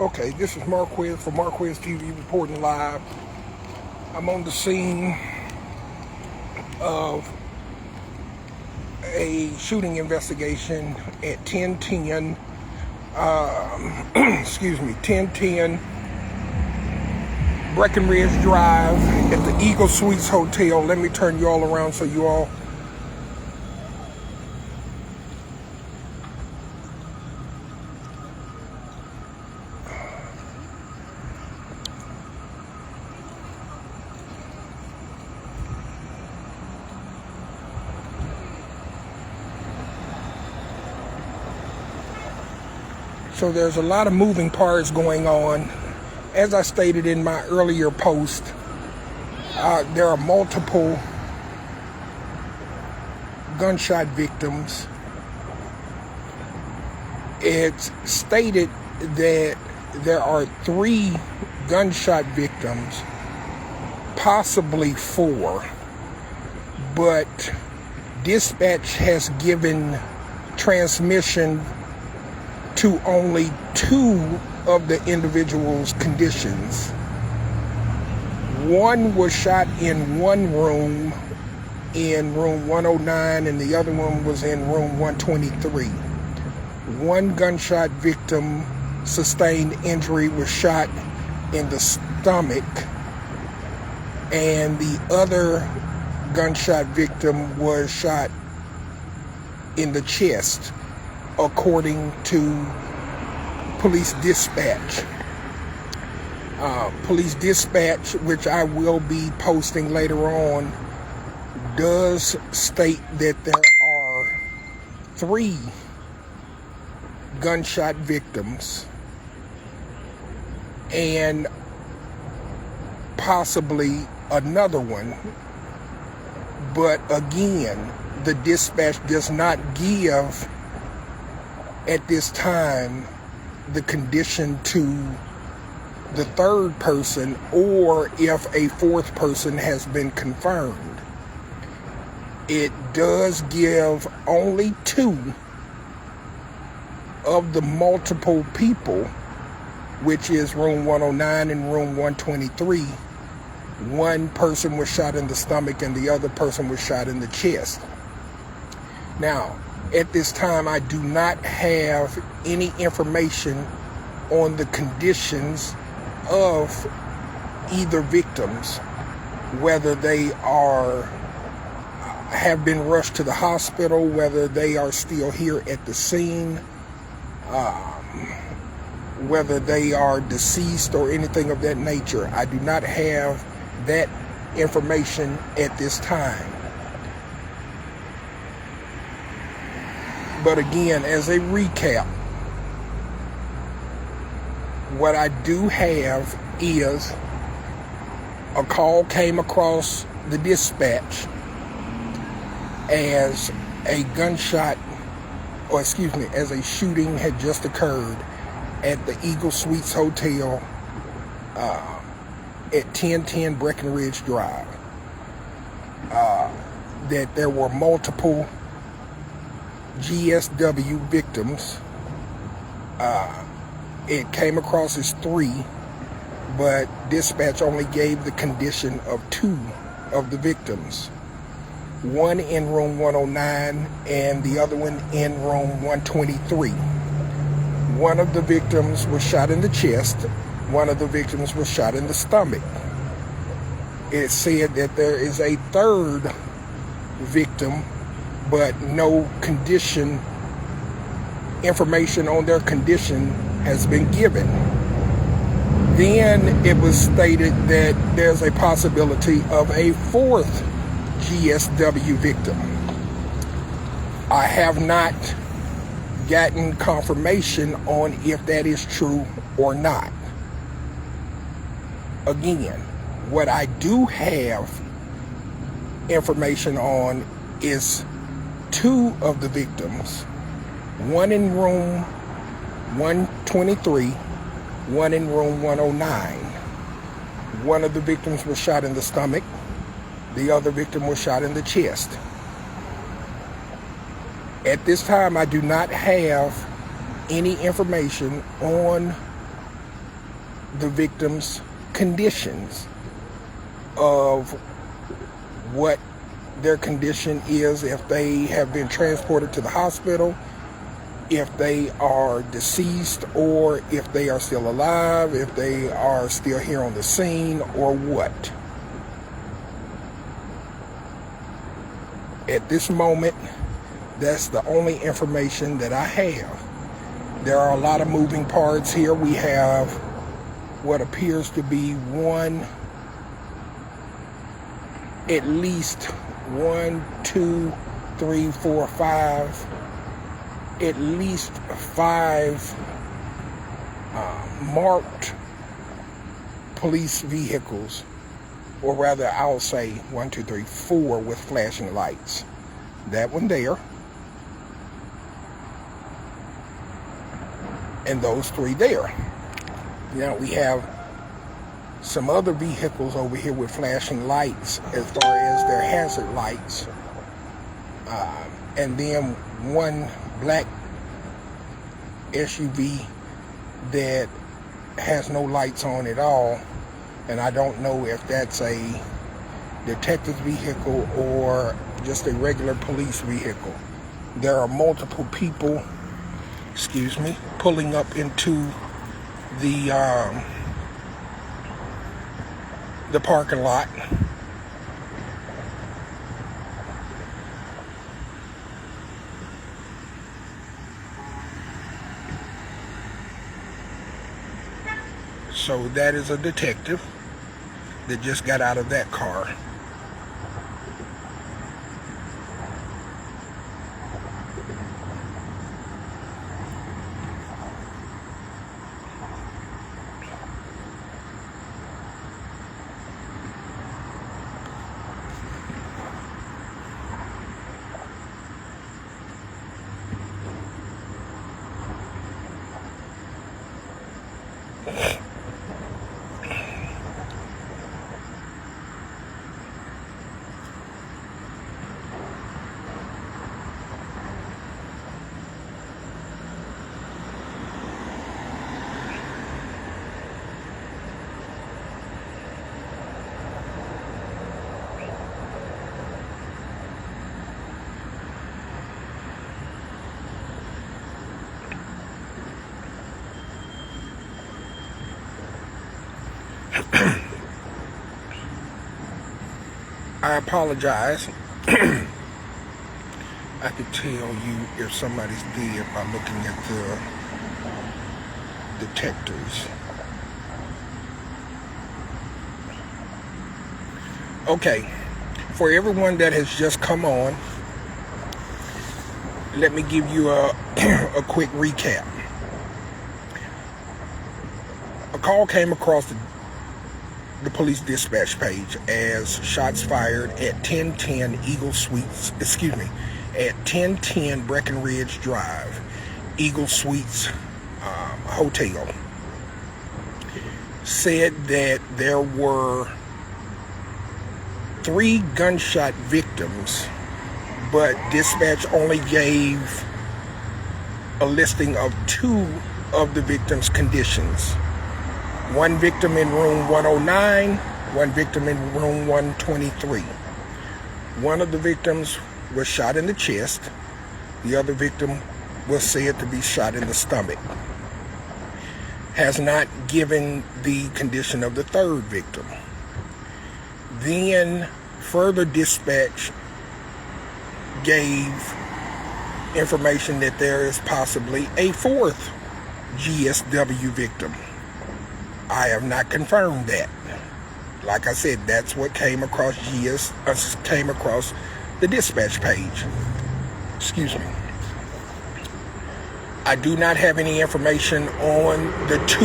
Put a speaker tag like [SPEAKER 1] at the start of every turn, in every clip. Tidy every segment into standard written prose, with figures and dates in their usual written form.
[SPEAKER 1] Okay, this is Marquez for Marquez TV reporting live. I'm on the scene of a shooting investigation at 1010, 1010 Breckenridge Drive at the Eagle Suites Hotel. Let me turn you all around so you all So there's a lot of moving parts going on. As I stated in my earlier post, there are multiple gunshot victims. It's stated that there are 3 gunshot victims, possibly 4, but dispatch has given transmission to only 2 of the individuals' conditions. One was shot in one room, in room 109, and the other one was in room 123. One gunshot victim sustained injury, was shot in the stomach, and the other gunshot victim was shot in the chest, according to police dispatch. Police dispatch, which I will be posting later on, does state that there are 3 gunshot victims and possibly another one. But again, the dispatch does not give at this time the condition to the 3rd person, or if a 4th person has been confirmed. It does give only 2 of the multiple people, which is room 109 and room 123. One person was shot in the stomach and the other person was shot in the chest. Now, at this time, I do not have any information on the conditions of either victims, whether they have been rushed to the hospital, whether they are still here at the scene, whether they are deceased or anything of that nature. I do not have that information at this time. But again, as a recap, what I do have is a call came across the dispatch as a as a shooting had just occurred at the Eagle Suites Hotel at 1010 Breckenridge Drive. That there were multiple GSW victims. It came across as 3, but dispatch only gave the condition of 2 of the victims. One in room 109 and the other one in room 123. One of the victims was shot in the chest. One of the victims was shot in the stomach. It said that there is a 3rd victim, but no condition, information on their condition has been given. Then it was stated that there's a possibility of a 4th GSW victim. I have not gotten confirmation on if that is true or not. Again, what I do have information on is 2 of the victims, one in room 123, one in room 109. One of the victims was shot in the stomach. The other victim was shot in the chest. At this time, I do not have any information on the victims' conditions of what their condition is, if they have been transported to the hospital, if they are deceased, or if they are still alive, if they are still here on the scene, or what. At this moment, that's the only information that I have. There are a lot of moving parts here. We have what appears to be at least 1, 2, 3, 4, 5, at least 5 marked police vehicles, or rather I'll say 1, 2, 3, 4 with flashing lights. That one there, and those 3 there. Now we have some other vehicles over here with flashing lights as far as their hazard lights, and then one black SUV that has no lights on at all, and I don't know if that's a detective's vehicle or just a regular police vehicle. There are multiple people, pulling up into the parking lot. So that is a detective that just got out of that car. I apologize. I could tell you if somebody's dead by looking at the detectors. Okay, for everyone that has just come on, let me give you a quick recap. A call came across the police dispatch page as shots fired at 1010 Eagle Suites, at 1010 Breckenridge Drive, Eagle Suites Hotel. Said that there were 3 gunshot victims, but dispatch only gave a listing of 2 of the victims' conditions. 1 victim in room 109, 1 victim in room 123. One of the victims was shot in the chest. The other victim was said to be shot in the stomach. Has not given the condition of the 3rd victim. Then further dispatch gave information that there is possibly a 4th GSW victim. I have not confirmed that. Like I said, that's what came across the dispatch page. I do not have any information on the 2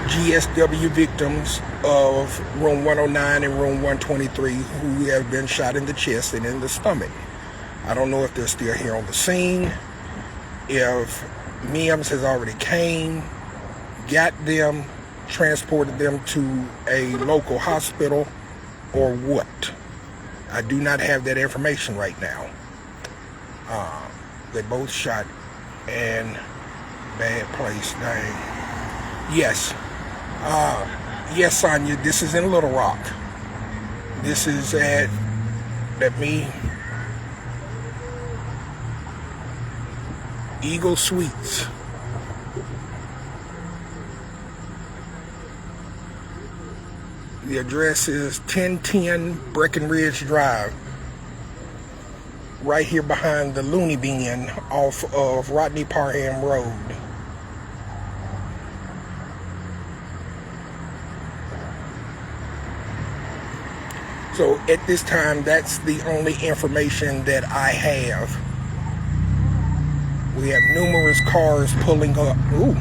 [SPEAKER 1] GSW victims of room 109 and room 123 who have been shot in the chest and in the stomach. I don't know if they're still here on the scene, if MEMS has already came, got them, transported them to a local hospital, or what. I do not have that information right now. They both shot in bad place. Dang. Yes, Yes, Sonia, this is in Little Rock. This is Eagle Suites. The address is 1010 Breckenridge Drive, right here behind the Looney Bin off of Rodney Parham Road. So at this time, that's the only information that I have. We have numerous cars pulling up. Ooh.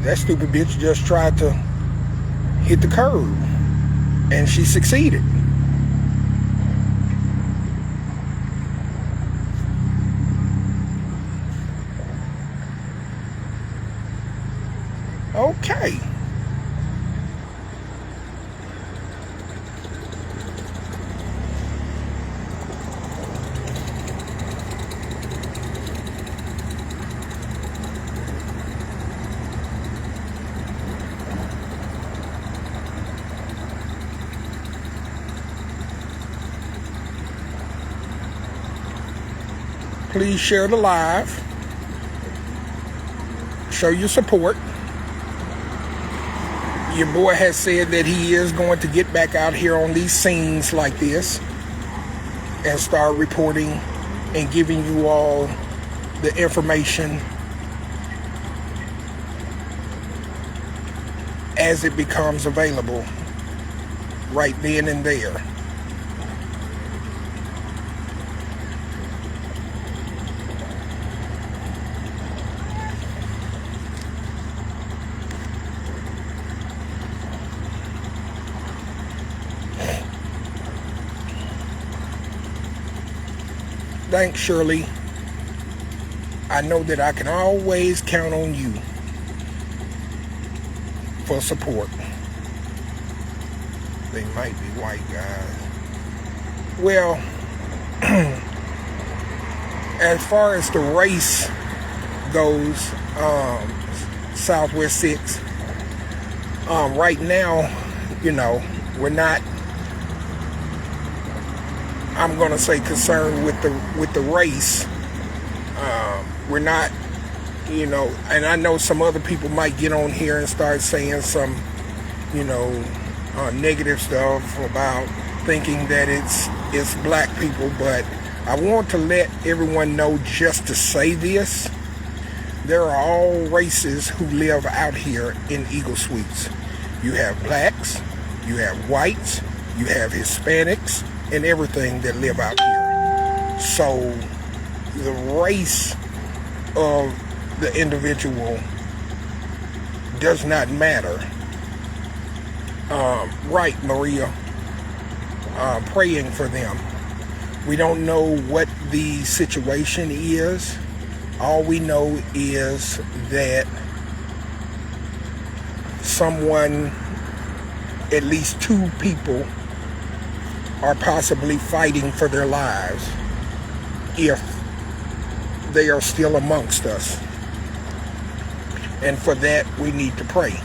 [SPEAKER 1] That stupid bitch just tried to hit the curb, and she succeeded. Okay. Please share the live. Show your support. Your boy has said that he is going to get back out here on these scenes like this and start reporting and giving you all the information as it becomes available right then and there. Thanks, Shirley. I know that I can always count on you for support. They might be white guys. Well, as far as the race goes, Southwest 6, right now, we're not, I'm gonna say, concerned with the race. We're not, and I know some other people might get on here and start saying some, negative stuff about thinking that it's black people, but I want to let everyone know, just to say this, there are all races who live out here in Eagle Suites. You have blacks, you have whites, you have Hispanics, and everything that live out here. So the race of the individual does not matter. Right, Maria. Praying for them. We don't know what the situation is. All we know is that someone, at least two people, are possibly fighting for their lives if they are still amongst us. And for that, we need to pray.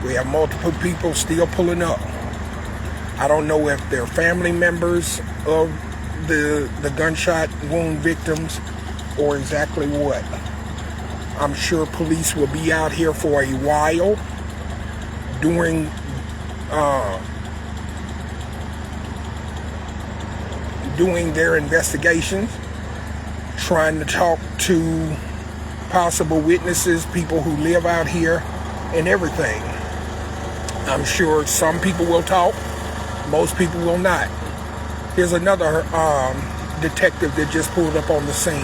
[SPEAKER 1] We have multiple people still pulling up. I don't know if they're family members of the gunshot wound victims or exactly what. I'm sure police will be out here for a while doing their investigations, trying to talk to possible witnesses, people who live out here, and everything. I'm sure some people will talk, most people will not. Here's another detective that just pulled up on the scene.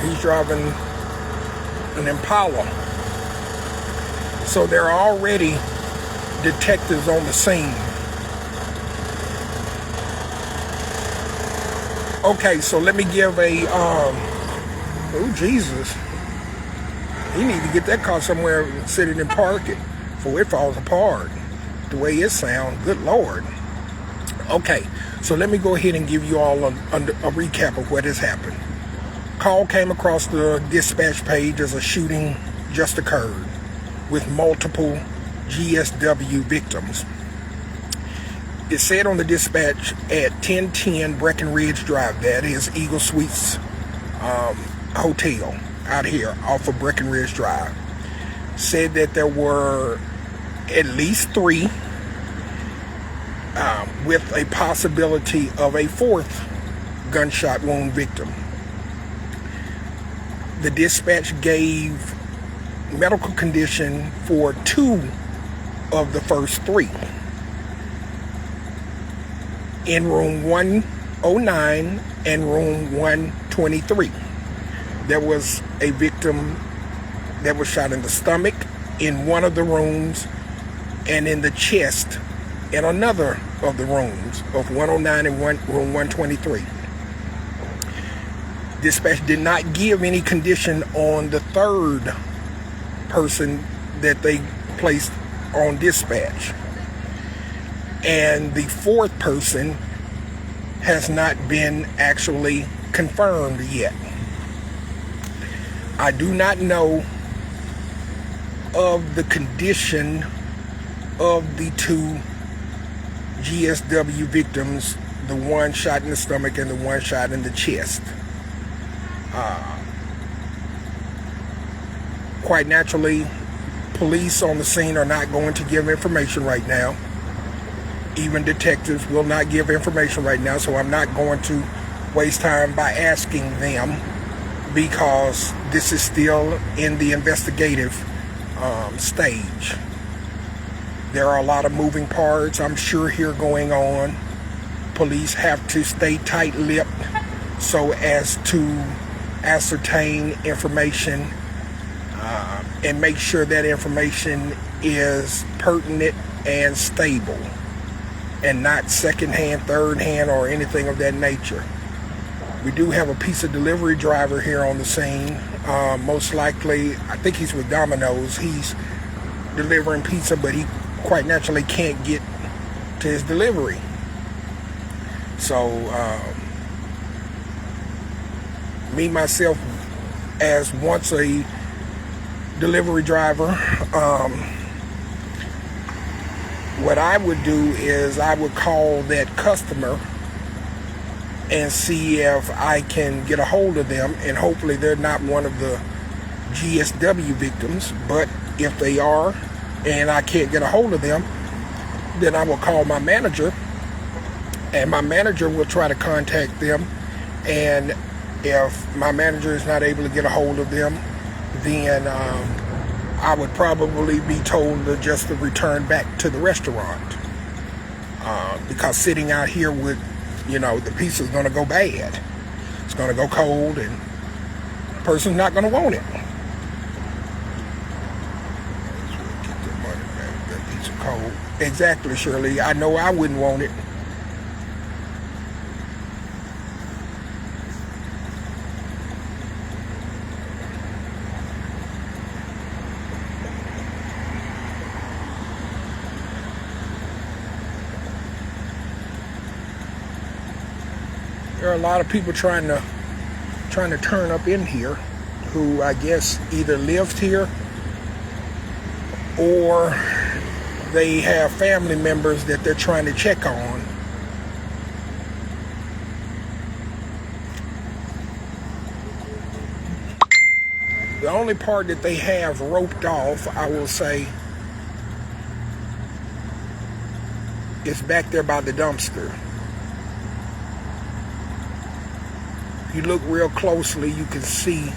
[SPEAKER 1] He's driving an Impala. So there are already detectives on the scene. Okay, so let me give a, oh Jesus. You need to get that car somewhere and sit it and park it before it falls apart. The way it sounds, good Lord. Okay, So let me go ahead and give you all a recap of what has happened. Call came across the dispatch page as a shooting just occurred with multiple GSW victims. It said on the dispatch at 1010 Breckenridge Drive, that is Eagle Suites Hotel out here off of Breckenridge Drive, said that there were at least 3 with a possibility of a 4th gunshot wound victim. The dispatch gave medical condition for 2 of the first 3. In room 109 and room 123, there was a victim that was shot in the stomach in one of the rooms and in the chest in another of the rooms of 109 and room 123. Dispatch did not give any condition on the 3rd person that they placed on dispatch. And the 4th person has not been actually confirmed yet. I do not know of the condition of the 2 GSW victims, the one shot in the stomach and the one shot in the chest. Quite naturally, police on the scene are not going to give information right now. Even detectives will not give information right now, so I'm not going to waste time by asking them, because this is still in the investigative stage. There are a lot of moving parts, I'm sure, here going on. Police have to stay tight-lipped so as to ascertain information and make sure that information is pertinent and stable, and not secondhand, third-hand, or anything of that nature. We do have a pizza delivery driver here on the scene. Most likely, I think he's with Domino's. He's delivering pizza, but he quite naturally can't get to his delivery. So, me, myself, as once a delivery driver, what I would do is I would call that customer and see if I can get a hold of them, and hopefully they're not one of the GSW victims. But if they are and I can't get a hold of them, then I will call my manager, and my manager will try to contact them. And if my manager is not able to get a hold of them, then I would probably be told just to return back to the restaurant, because sitting out here with, the pizza is going to go bad. It's going to go cold, and the person's not going to want it. Get the money back. That pizza cold. Exactly, Shirley. I know I wouldn't want it. There are a lot of people trying to turn up in here who, I guess, either lived here or they have family members that they're trying to check on. The only part that they have roped off, I will say, is back there by the dumpster. You look real closely, you can see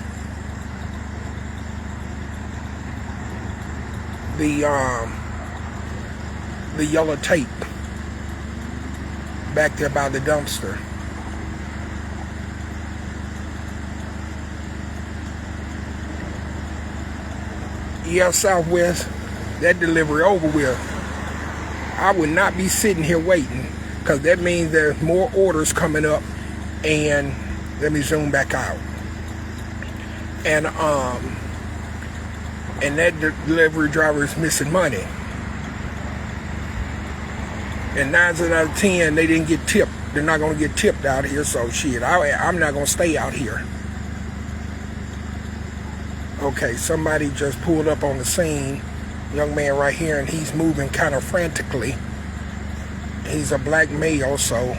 [SPEAKER 1] the yellow tape back there by the dumpster. Yeah, Southwest, that delivery over with. I would not be sitting here waiting, because that means there's more orders coming up. And let me zoom back out. And that delivery driver is missing money. And 9 out of 10, they didn't get tipped they're not going to get tipped out here, so shit, I'm not going to stay out here. Okay, somebody just pulled up on the scene. Young man right here, and he's moving kind of frantically. He's a black male, so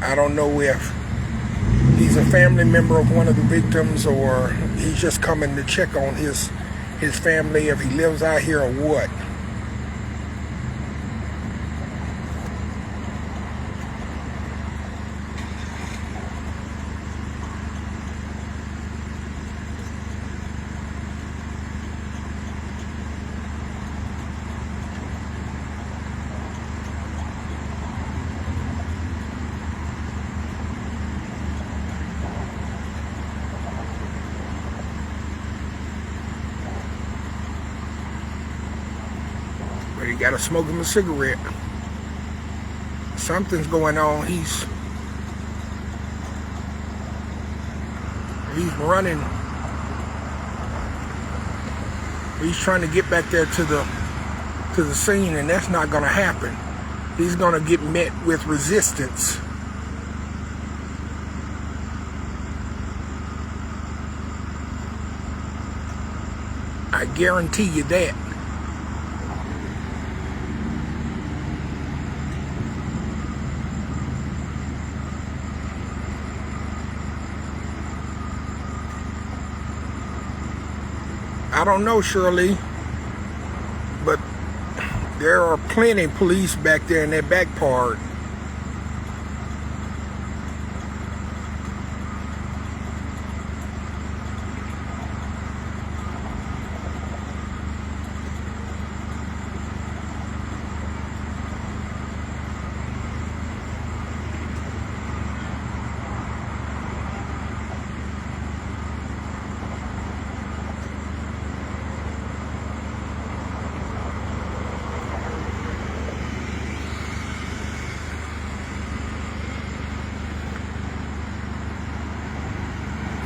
[SPEAKER 1] I don't know if he's a family member of one of the victims or he's just coming to check on his family, if he lives out here or what. But he got to smoke him a cigarette. Something's going on. He's running. He's trying to get back there to the scene, and that's not going to happen. He's going to get met with resistance. I guarantee you that. I don't know, Shirley, but there are plenty of police back there in that back part.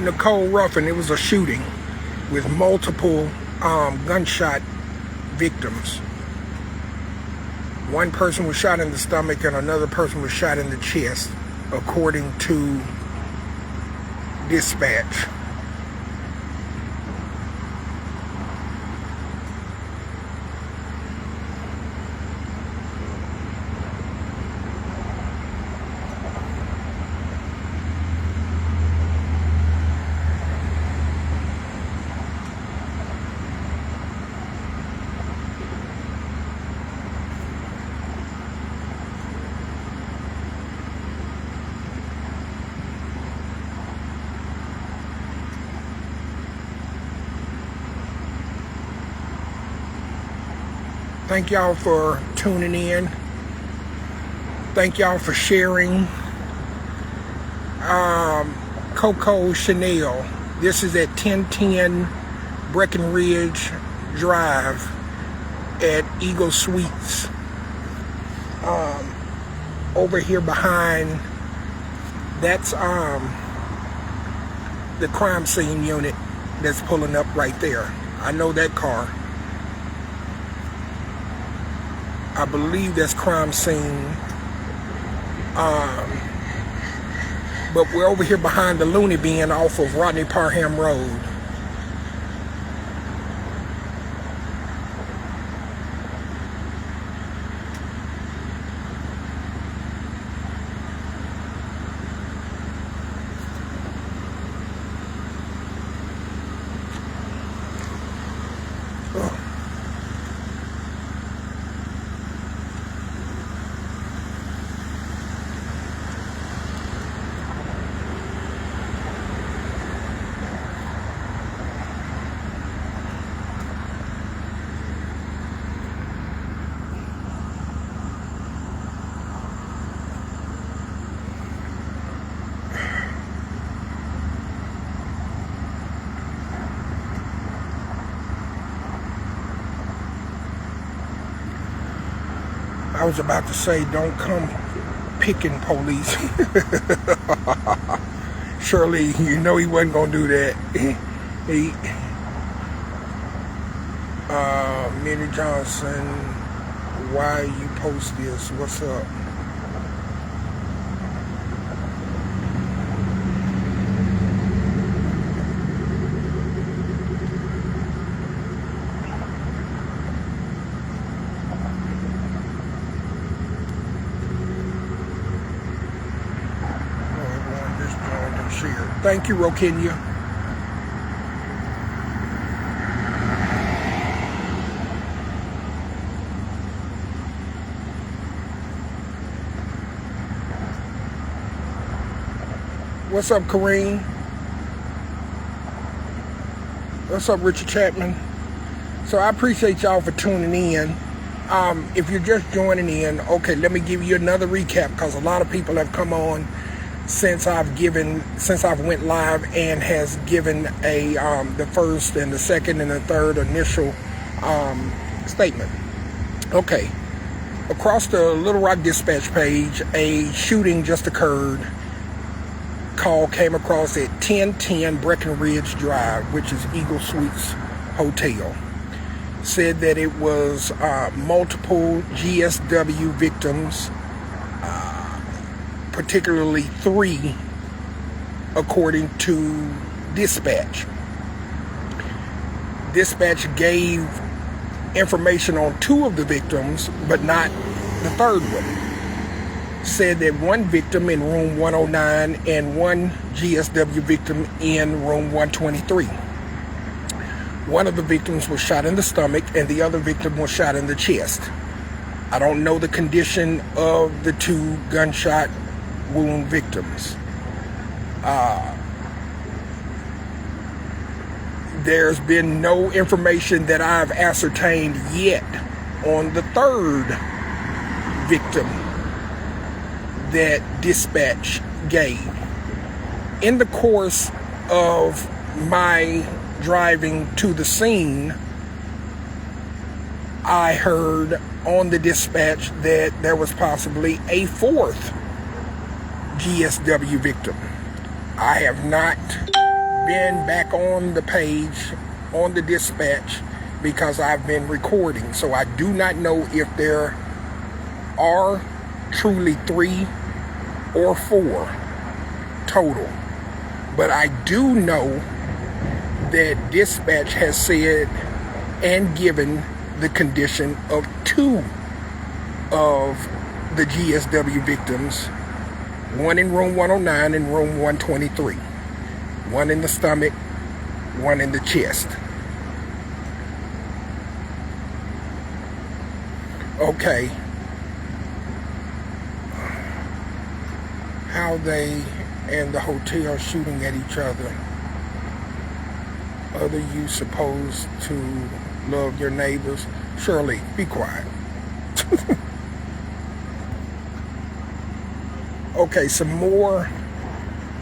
[SPEAKER 1] Nicole Ruffin, it was a shooting with multiple gunshot victims. One person was shot in the stomach and another person was shot in the chest, according to dispatch. Thank y'all for tuning in. Thank y'all for sharing. Coco Chanel. This is at 1010 Breckenridge Drive at Eagle Suites. Over here behind, that's the crime scene unit that's pulling up right there. I know that car. I believe that's crime scene. But we're over here behind the Looney Bin off of Rodney Parham Road. I was about to say, don't come picking police. Surely, you know he wasn't going to do that. Minnie Johnson, why you post this? What's up? Thank you, Rokinya. What's up, Kareem? What's up, Richard Chapman? So I appreciate y'all for tuning in. If you're just joining in, okay, let me give you another recap, because a lot of people have come on since I've went live and has given the first and the second and the third initial statement. Okay, across the Little Rock dispatch page, a shooting just occurred. Call came across at 1010 Breckenridge Drive, which is Eagle Suites Hotel. Said that it was multiple GSW victims, particularly 3, according to dispatch. Dispatch gave information on 2 of the victims, but not the third one. Said that 1 victim in room 109 and 1 GSW victim in room 123. One of the victims was shot in the stomach and the other victim was shot in the chest. I don't know the condition of the 2 gunshot wound victims. There's been no information that I've ascertained yet on the 3rd victim that dispatch gave. In the course of my driving to the scene, I heard on the dispatch that there was possibly a 4th GSW victim. I have not been back on the page on the dispatch because I've been recording, so I do not know if there are truly 3 or 4 total. But I do know that dispatch has said and given the condition of 2 of the GSW victims, 1 in room 109 and room 123, 1 in the stomach, 1 in the chest. Okay. How they and the hotel shooting at each other. Other you supposed to love your neighbors? Shirley, be quiet. Okay, some more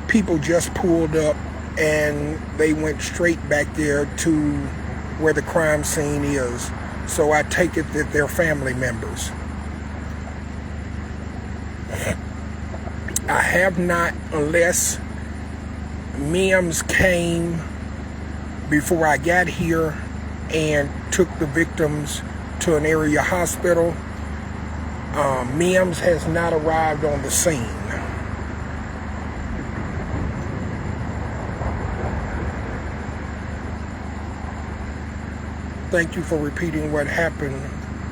[SPEAKER 1] people just pulled up and they went straight back there to where the crime scene is. So I take it that they're family members. I have not, unless Mims came before I got here and took the victims to an area hospital. Mims has not arrived on the scene. Thank you for repeating what happened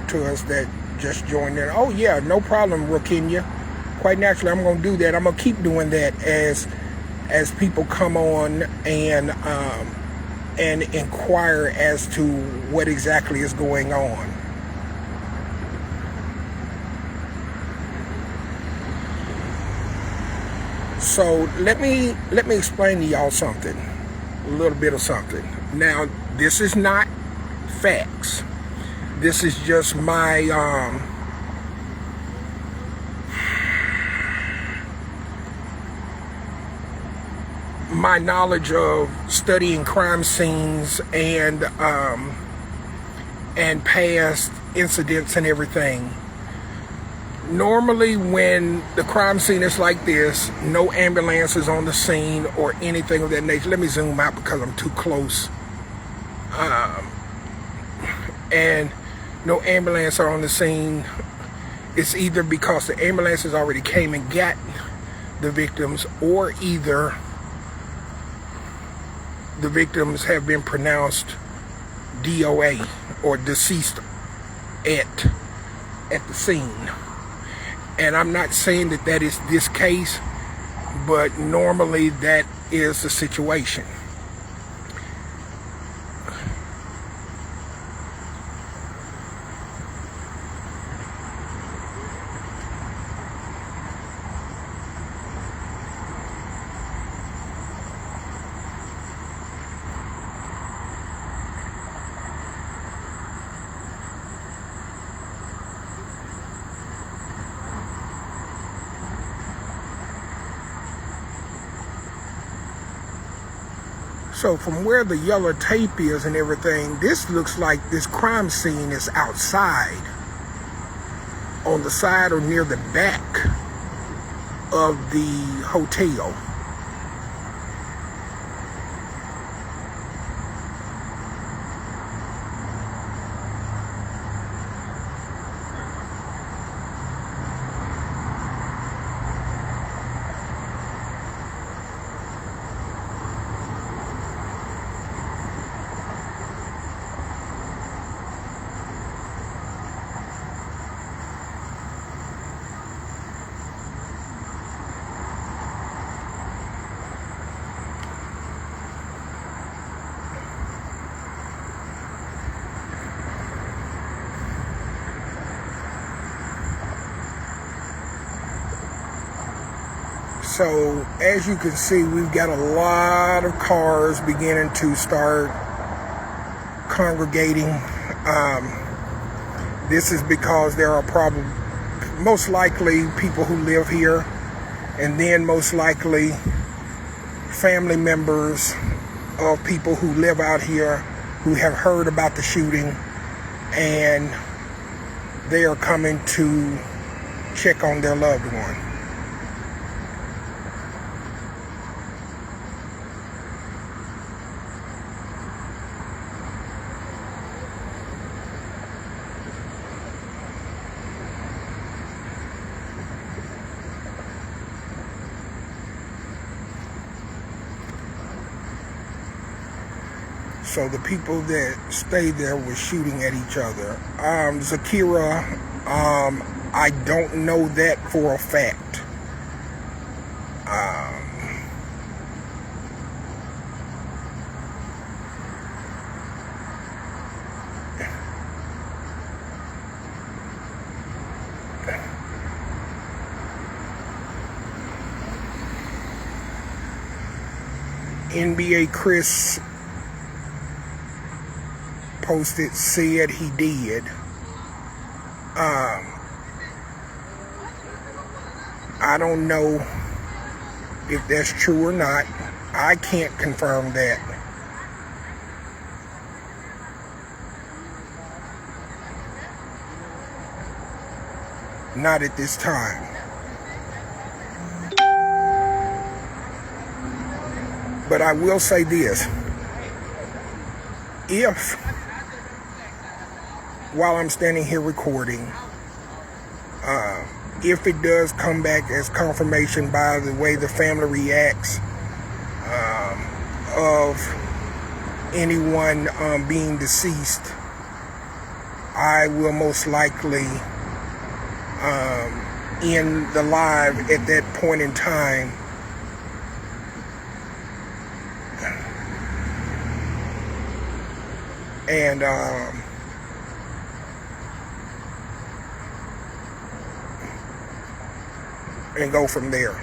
[SPEAKER 1] to us that just joined in. Oh yeah, no problem, Rokinya. Quite naturally, I'm going to do that. I'm going to keep doing that as people come on and inquire as to what exactly is going on. So let me explain to y'all something, a little bit of something. Now, this is not facts. This is just my my knowledge of studying crime scenes and past incidents and everything. Normally when the crime scene is like this, no ambulance is on the scene or anything of that nature. Let me zoom out because I'm too close. And no ambulance are on the scene. It's either because the ambulances already came and got the victims, or either the victims have been pronounced DOA or deceased at the scene. And I'm not saying that is this case, but normally that is the situation. So from where the yellow tape is and everything, this looks like this crime scene is outside, on the side or near the back of the hotel. So as you can see, we've got a lot of cars beginning to start congregating. This is because there are probably, most likely, people who live here, and then most likely family members of people who live out here who have heard about the shooting, and they are coming to check on their loved one. So the people that stayed there were shooting at each other. Zakira, I don't know that for a fact. NBA Chris posted, said he did. I don't know if that's true or not. I can't confirm that. Not at this time. But I will say this. If, while I'm standing here recording, if it does come back as confirmation by the way the family reacts of anyone being deceased, I will most likely end the live at that point in time. And go from there.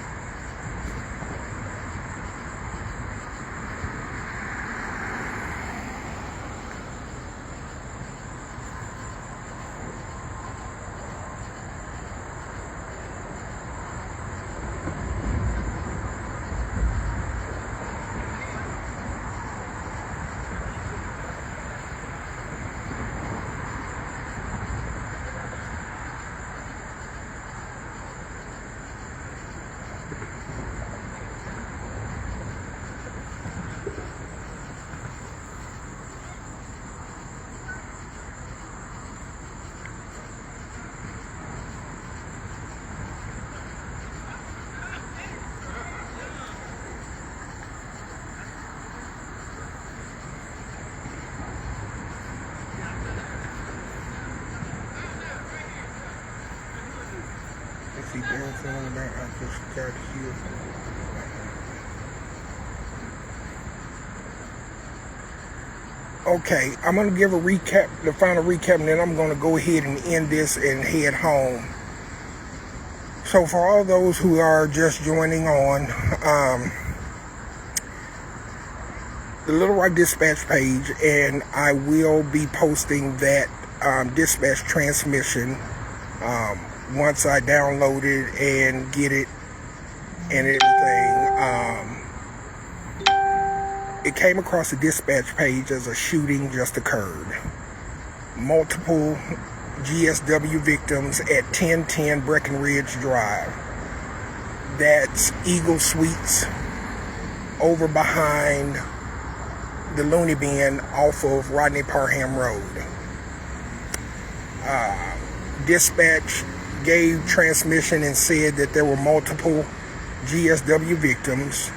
[SPEAKER 1] If he didn't film that, I just got here. Okay, I'm going to give a recap, the final recap, and then I'm going to go ahead and end this and head home. So for all those who are just joining on, the Little Rock Dispatch page, and I will be posting that dispatch transmission once I download it and get it and everything. It came across the dispatch page as a shooting just occurred. Multiple GSW victims at 1010 Breckenridge Drive. That's Eagle Suites over behind the Looney Bin off of Rodney Parham Road. Dispatch gave transmission and said that there were multiple GSW victims,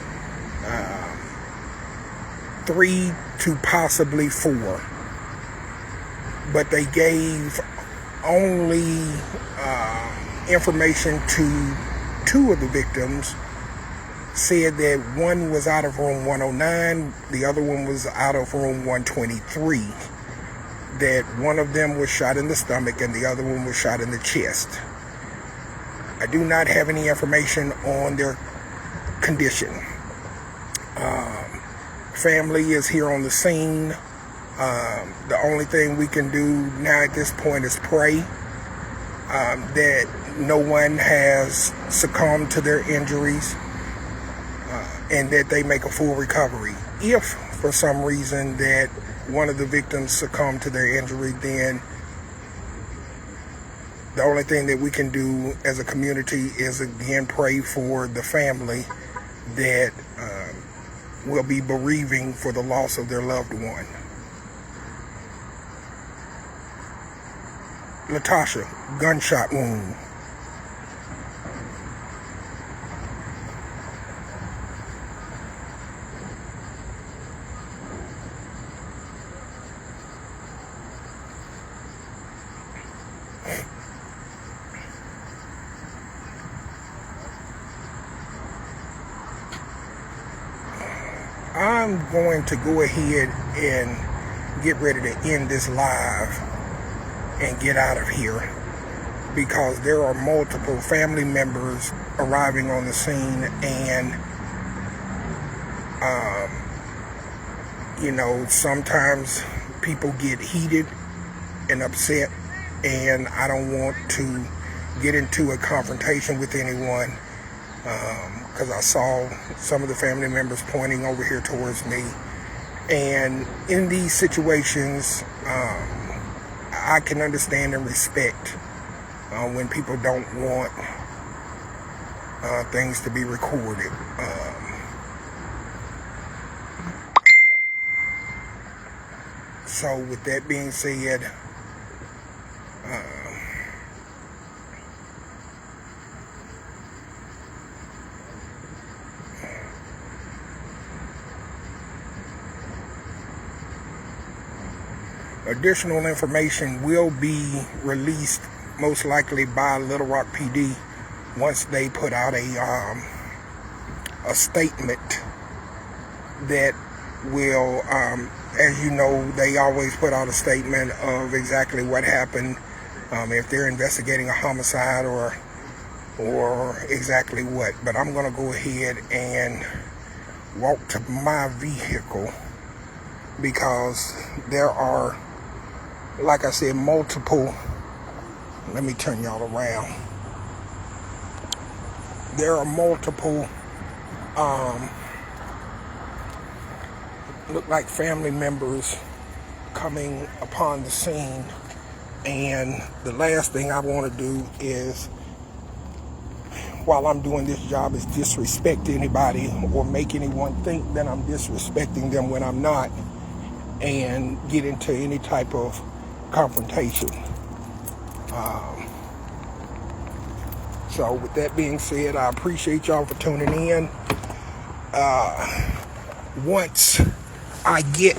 [SPEAKER 1] 3 to possibly 4, but they gave only information to 2 of the victims. Said that one was out of room 109, the other one was out of room 123, that one of them was shot in the stomach and the other one was shot in the chest. I do not have any information on their condition. Family is here on the scene. The only thing we can do now at this point is pray that no one has succumbed to their injuries and that they make a full recovery. If for some reason that one of the victims succumbed to their injury, then the only thing that we can do as a community is again pray for the family that will be bereaving for the loss of their loved one. Latasha, gunshot wound. I'm going to go ahead and get ready to end this live and get out of here because there are multiple family members arriving on the scene, and sometimes people get heated and upset, and I don't want to get into a confrontation with anyone because I saw some of the family members pointing over here towards me. And in these situations, I can understand and respect when people don't want things to be recorded. So with that being said, additional information will be released most likely by Little Rock PD once they put out a statement that will, as you know, they always put out a statement of exactly what happened, if they're investigating a homicide or exactly what. But I'm going to go ahead and walk to my vehicle because there are, like I said, multiple. Let me turn y'all around. There are multiple look like family members coming upon the scene, and the last thing I want to do is, while I'm doing this job, is disrespect anybody or make anyone think that I'm disrespecting them when I'm not, and get into any type of confrontation. So with that being said, I appreciate y'all for tuning in. Once I get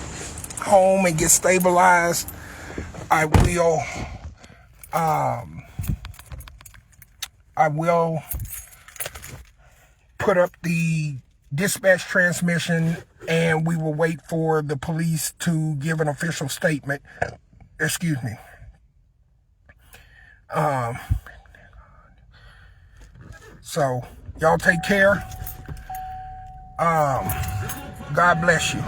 [SPEAKER 1] home and get stabilized, I will put up the dispatch transmission and we will wait for the police to give an official statement. Excuse me. So y'all take care. God bless you.